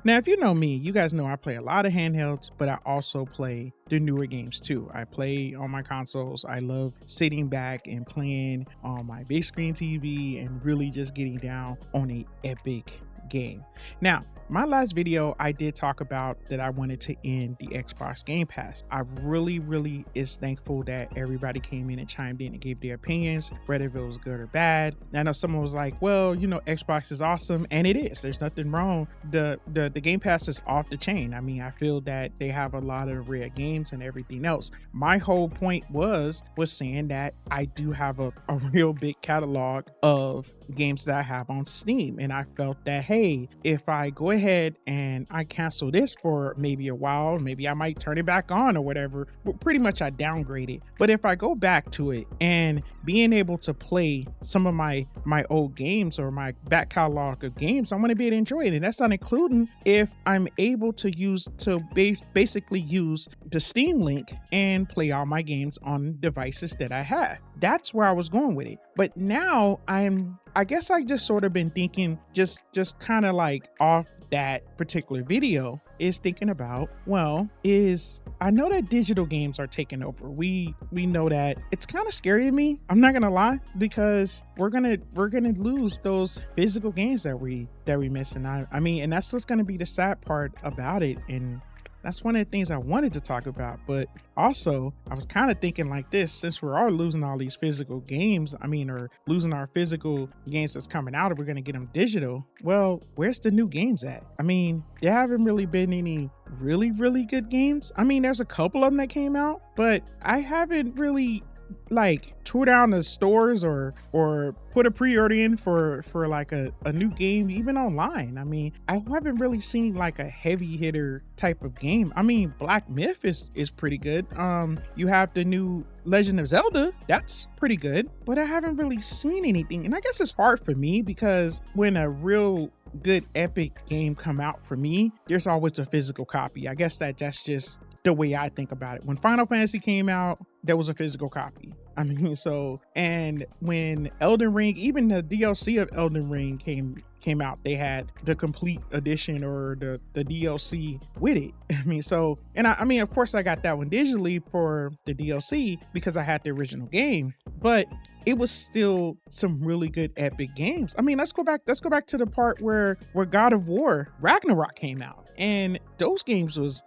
Now, if you know me, you guys know I play a lot of handhelds, but I also play the newer games too. I play on my consoles. I love sitting back and playing on my big screen TV and really just getting down on a epic game. Now, my last video, I did talk about that I wanted to end the Xbox Game Pass. I really is thankful that everybody came in and chimed in and gave their opinions, whether it was good or bad. I know someone was like, well, Xbox is awesome, and it is. There's nothing wrong. The Game Pass is off the chain. I mean, I feel that they have a lot of rare games and everything else. My whole point was saying that I do have a real big catalog of games that I have on Steam, and I felt that, hey, if I go ahead and I cancel this for maybe a while, maybe I might turn it back on or whatever, but pretty much I downgrade it. But if I go back to it and being able to play some of my old games or my back catalog of games, I want to be able to enjoy it, and that's not including if I'm able to basically use the Steam link and play all my games on devices that I have. That's where I was going with it. But now I guess I just sort of been thinking just kind of like off that particular video is thinking about, I know that digital games are taking over. We know that. It's kind of scary to me. I'm not gonna lie, because we're gonna lose those physical games that we miss. And I mean, and that's what's gonna be the sad part about it. And that's one of the things I wanted to talk about. But also, I was kind of thinking like this, since we are losing all these physical games, or losing our physical games that's coming out, and we're going to get them digital, well, where's the new games at? I mean, there haven't really been any really good games. I mean, there's a couple of them that came out, but I haven't really tore down the stores or put a pre-order in for like a new game even online. I mean, I haven't really seen like a heavy hitter type of game. I mean, Black Myth is pretty good. You have the new Legend of Zelda, that's pretty good, but I haven't really seen anything. And I guess it's hard for me because when a real good epic game come out for me, there's always a physical copy. I guess that's just the way I think about it. When Final Fantasy came out, there was a physical copy. I mean, and when Elden Ring, even the DLC of Elden Ring came out, they had the complete edition or the DLC with it. I mean, of course I got that one digitally for the DLC because I had the original game, but it was still some really good epic games. I mean, let's go back to the part where God of War Ragnarok came out. And those games was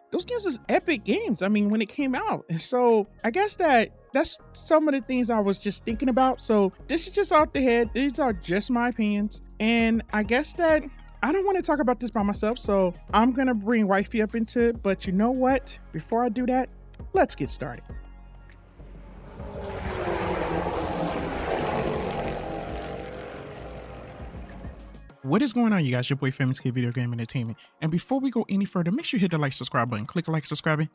epic games. I mean, when it came out. And so I guess that's some of the things I was just thinking about. So this is just off the head. These are just my opinions. And I guess that I don't want to talk about this by myself. So I'm going to bring Wifey up into it. But you know what? Before I do that, let's get started. What is going on, you guys? Your boy Famous Kid Video Game Entertainment. And before we go any further, make sure you hit the like, subscribe button. Click like, subscribing.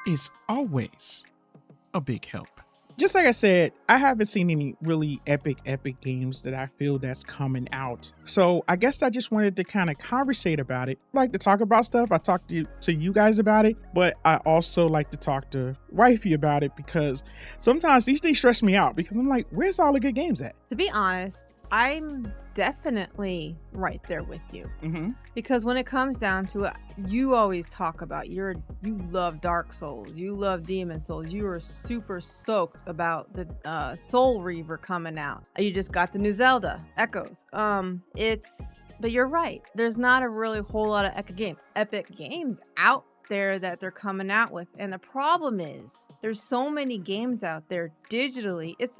It's always a big help. Just like I said, I haven't seen any really epic games that I feel that's coming out. So I guess I just wanted to kind of conversate about it. I like to talk about stuff. I talk to you guys about it, but I also like to talk to Wifey about it because sometimes these things stress me out because I'm like, where's all the good games at? To be honest, I'm definitely right there with you. Because when it comes down to it, you always talk about you love Dark Souls, you love Demon Souls, you are super soaked about the Soul Reaver coming out. You just got the new Zelda Echoes. But you're right, there's not a really whole lot of epic games out there that they're coming out with. And the problem is there's so many games out there digitally. It's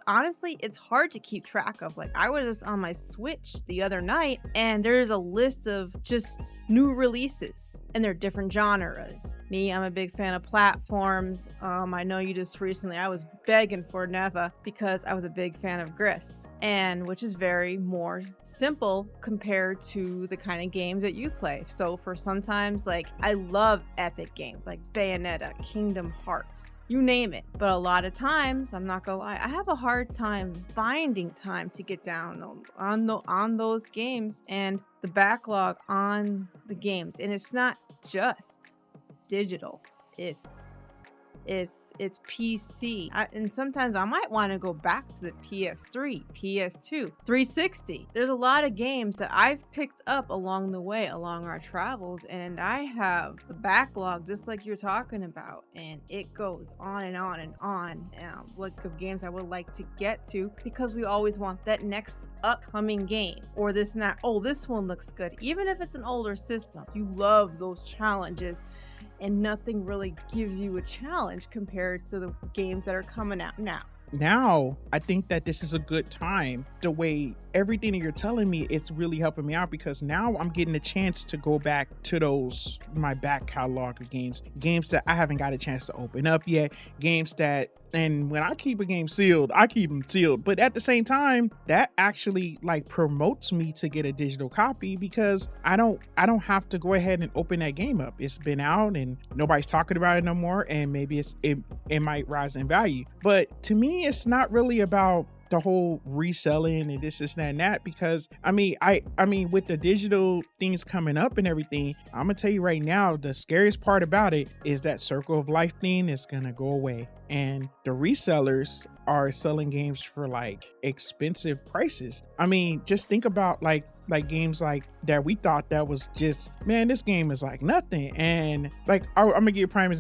hard to keep track of. Like, I was just on my Switch the other night and there's a list of just new releases and they're different genres. I'm a big fan of platforms. I know you just recently, I was begging for Neva because I was a big fan of Gris, and which is very more simple compared to the kind of games that you play. So for sometimes, like, I love epic games like Bayonetta, Kingdom Hearts, you name it. But a lot of times, I'm not gonna lie, I have a hard time finding time to get down on those games and the backlog on the games. And it's not just digital, it's it's PC. And sometimes I might want to go back to the PS3, PS2, 360. There's a lot of games that I've picked up along the way, along our travels, and I have a backlog just like you're talking about, and it goes on and on and on. Like of games I would like to get to, because we always want that next upcoming game or this and that. Oh, this one looks good. Even if it's an older system, you love those challenges, and nothing really gives you a challenge compared to the games that are coming out now. Now I think that this is a good time. The way everything that you're telling me, it's really helping me out, because now I'm getting a chance to go back to those my back catalog of games that I haven't got a chance to open up yet, games that, and when I keep a game sealed, I keep them sealed, but at the same time that actually like promotes me to get a digital copy, because I don't have to go ahead and open that game up. It's been out and nobody's talking about it no more, and maybe it might rise in value. But to me, it's not really about the whole reselling and this and that, because I mean with the digital things coming up and everything, I'm gonna tell you right now, the scariest part about it is that circle of life thing is gonna go away, and the resellers are selling games for like expensive prices. I mean, just think about like games like that we thought that was just, man, this game is like nothing. And like I'm gonna give you a prime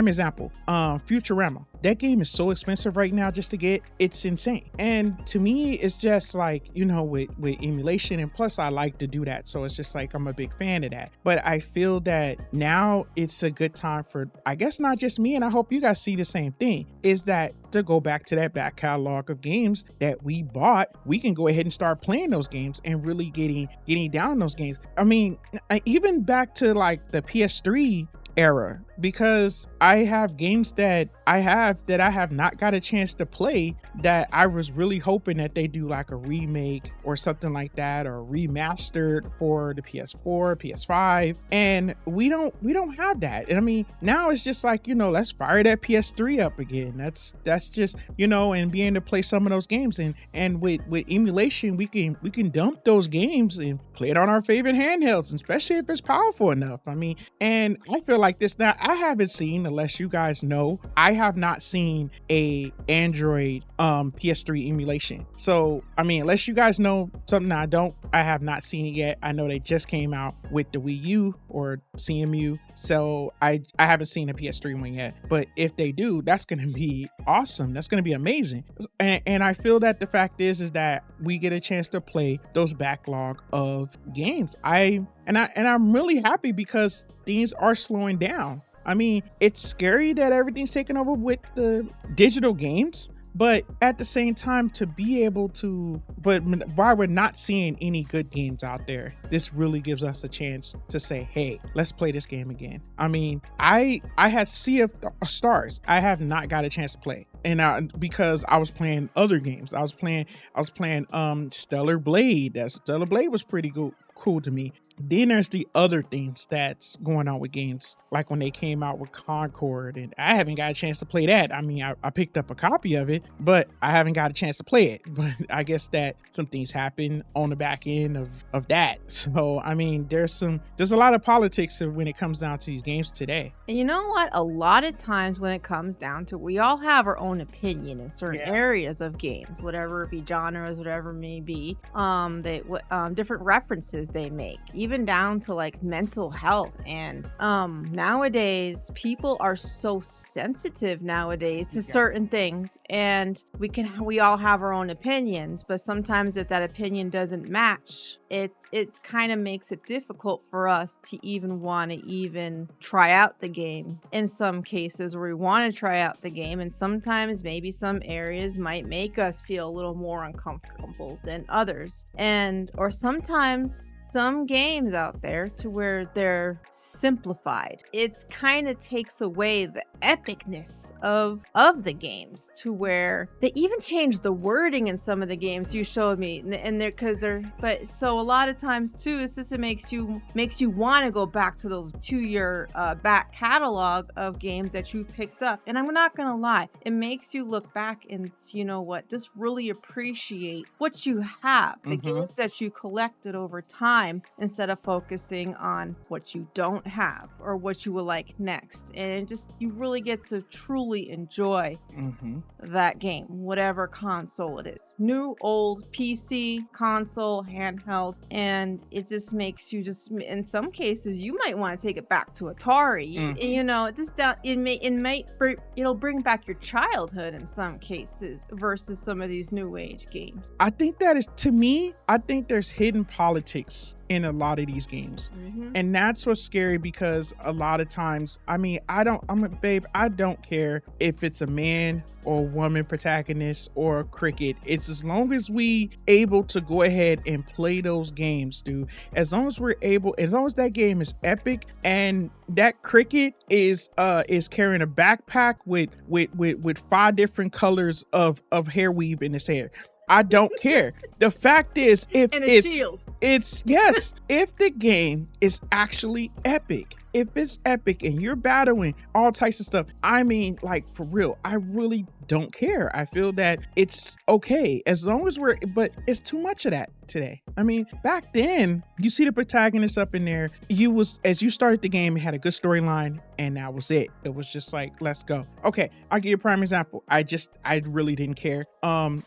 example, Futurama. That game is so expensive right now just to get. It's insane. And to me, it's just like, with emulation, and plus I like to do that, so it's just like I'm a big fan of that. But I feel that now it's a good time for, I guess, not just me, and I hope you guys see the same thing, is that to go back to that back catalog of games that we bought. We can go ahead and start playing those games and really getting down those games. I mean, even back to like the PS3 era, because I have games that I have not got a chance to play, that I was really hoping that they do like a remake or something like that, or remastered for the PS4, PS5, and we don't have that. And I mean, now it's just like, let's fire that PS3 up again. That's just, and being able to play some of those games, and with emulation, we can dump those games and play it on our favorite handhelds, especially if it's powerful enough. I mean, and I feel like this now, I haven't seen, unless you guys know, I have not seen a Android PS3 emulation. So I mean, unless you guys know something I have not seen it yet. I know they just came out with the Wii U or CMU, so I haven't seen a PS3 one yet. But if they do, that's gonna be awesome. That's gonna be amazing. And I feel that the fact is that we get a chance to play those backlog of games. I'm really happy, because things are slowing down. I mean, it's scary that everything's taken over with the digital games, but at the same time, to be able to, but while we're not seeing any good games out there, this really gives us a chance to say, hey, let's play this game again. I mean, I had Sea of Stars. I have not got a chance to play. And because I was playing other games. I was playing Stellar Blade. That Stellar Blade was pretty cool to me. Then there's the other things that's going on with games, like when they came out with Concord, and I haven't got a chance to play that. I mean, I picked up a copy of it, but I haven't got a chance to play it. But I guess that some things happen on the back end of that. So I mean, there's a lot of politics when it comes down to these games today. And you know what? A lot of times when it comes down to, we all have our own opinion in certain areas of games, whatever it be, genres, whatever it may be. Different references they make, even down to like mental health. And nowadays people are so sensitive nowadays to certain things, and we all have our own opinions, but sometimes if that opinion doesn't match, it kind of makes it difficult for us to even want to even try out the game. In some cases where we want to try out the game, and sometimes maybe some areas might make us feel a little more uncomfortable than others, or sometimes some games out there to where they're simplified. It's kind of takes away the epicness of the games, to where they even change the wording in some of the games you showed me, and but so a lot of times too, it's just, it makes you want to go back to those 2-year back catalog of games that you picked up. And I'm not gonna lie, it makes you look back and, just really appreciate what you have, the games that you collected over time. time instead of focusing on what you don't have or what you would like next. And just you really get to truly enjoy that game, whatever console it is. New, old, PC, console, handheld, and it just makes you just in some cases you might want to take it back to Atari. You know, it'll bring back your childhood in some cases versus some of these new age games. I think that is, to me, I think there's hidden politics in a lot of these games. And that's what's scary, because a lot of times, I mean, I don't care if it's a man or woman protagonist or cricket. It's as long as we able to go ahead and play those games, dude. As long as that game is epic and that cricket is carrying a backpack with 5 different colors of hair weave in his hair, I don't care. The fact is, if if the game is actually epic, if it's epic and you're battling all types of stuff, I mean, like, for real, I really don't care. I feel that it's okay as long as but it's too much of that today. I mean, back then, you see the protagonist up in there, as you started the game, it had a good storyline, and that was it. It was just like, let's go. Okay, I'll give you a prime example. I really didn't care. I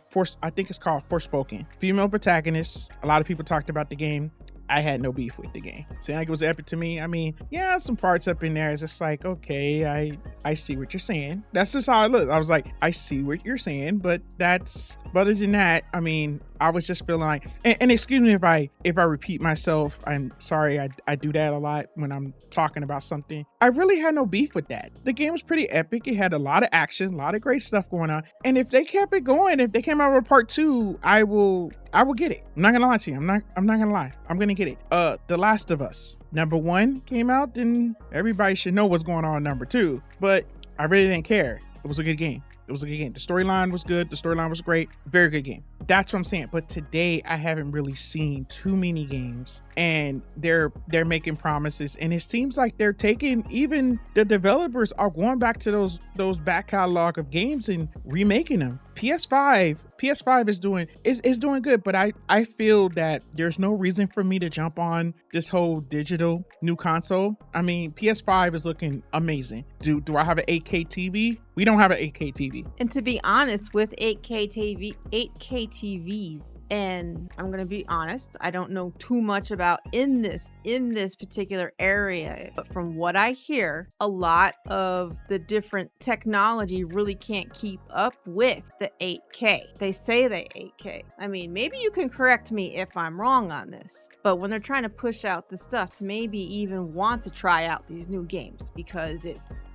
think it's called Forspoken. Female protagonist. A lot of people talked about the game. I had no beef with the game. Saying like it was epic to me. I mean, yeah, some parts up in there is just like, okay, I see what you're saying. That's just how I look. I was like, I see what you're saying, but other than that, I mean, I was just feeling like, and excuse me if I repeat myself. I'm sorry. I do that a lot when I'm talking about something. I really had no beef with that. The game was pretty epic. It had a lot of action, a lot of great stuff going on. And if they kept it going, if they came out with part 2, I will get it. I'm not gonna lie to you. I'm not gonna lie. I'm gonna get it. The Last of Us number 1 came out, then everybody should know what's going on number 2. But I really didn't care. It was a good game. The storyline was good. The storyline was great. Very good game. That's what I'm saying. But today, I haven't really seen too many games, and they're making promises, and it seems like they're taking, even the developers are going back to those back catalog of games and remaking them. PS5 is doing good, but I feel that there's no reason for me to jump on this whole digital new console. I mean, PS5 is looking amazing. Do I have an 8K TV? We don't have an 8K TV. And to be honest, with 8K TVs, and I'm gonna be honest, I don't know too much about in this particular area, but from what I hear, a lot of the different technology really can't keep up with the 8K. They say they 8K. I mean, maybe you can correct me if I'm wrong on this, but when they're trying to push out the stuff to maybe even want to try out these new games because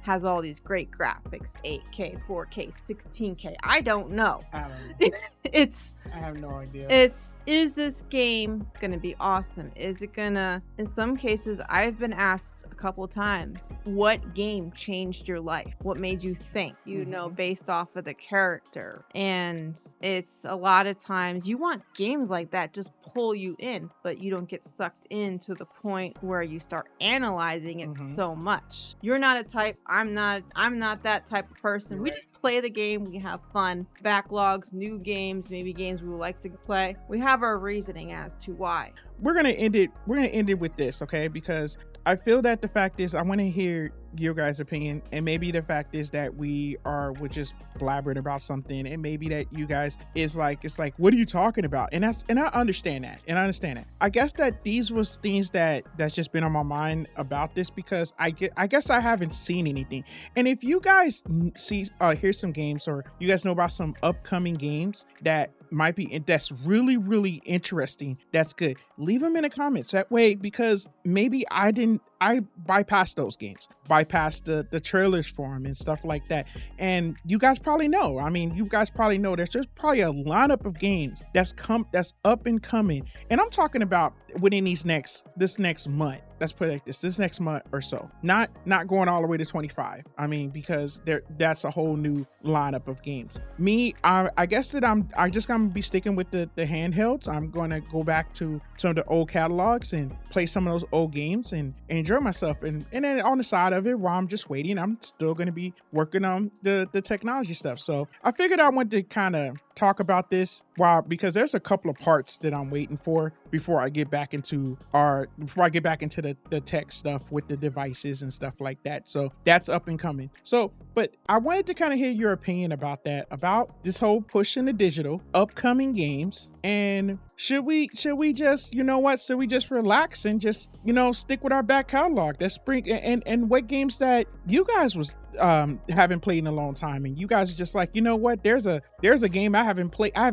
has all these great graphics, 8K, 4K, 16K. I don't know. I have no idea. Is this game gonna be awesome? Is it gonna, in some cases, I've been asked a couple times, what game changed your life? What made you think, based off of the character? And it's a lot of times you want games like that just pull you in, but you don't get sucked in to the point where you start analyzing it so much. You're not a type, I'm not that type of person. We just play the game, we have fun. Backlogs, new games, maybe games we would like to play. We have our reasoning as to why. We're gonna end it with this, okay? Because I feel that the fact is, I want to hear your guys' opinion, and maybe the fact is that we're just blabbering about something, and maybe that you guys it's like, what are you talking about? And I understand that. I guess that these was things that's just been on my mind about this, because I guess I haven't seen anything. And if you guys hear some games, or you guys know about some upcoming games that might be, that's really, really interesting, that's good, leave them in the comments. That way, because maybe I bypassed those games, bypassed the trailers for them and stuff like that. And you guys probably know, there's just probably a lineup of games that's up and coming. And I'm talking about within this next month. Let's put it like this next month or so. Not going all the way to 25. I mean, because that's a whole new lineup of games. I guess that I just gonna be sticking with the handhelds. I'm gonna go back to some of the old catalogs and play some of those old games and enjoy myself. And then on the side of it, while I'm just waiting, I'm still gonna be working on the technology stuff. So I figured I wanted to kind of talk about this because there's a couple of parts that I'm waiting for before I get back into the tech stuff with the devices and stuff like that. So that's up and coming. So, but I wanted to kind of hear your opinion about that, about this whole push into digital, upcoming games, and should we just, you know what, should we just relax and just, you know, stick with our back catalog? That's spring, and what games that you guys was haven't played in a long time, and you guys are just like, you know what, there's a game I haven't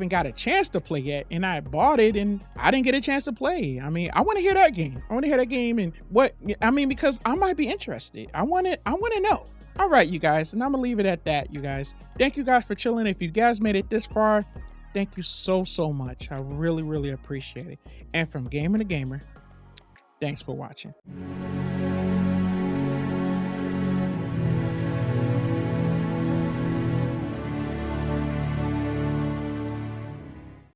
got a chance to play yet, and I bought it and I didn't get a chance to play. I mean, I want to hear that game. And what, I mean, because I might be interested. I want to know. All right, you guys, and I'm gonna leave it at that. You guys, thank you guys for chilling. If you guys made it this far, thank you so much. I really appreciate it. And from gamer to gamer, thanks for watching.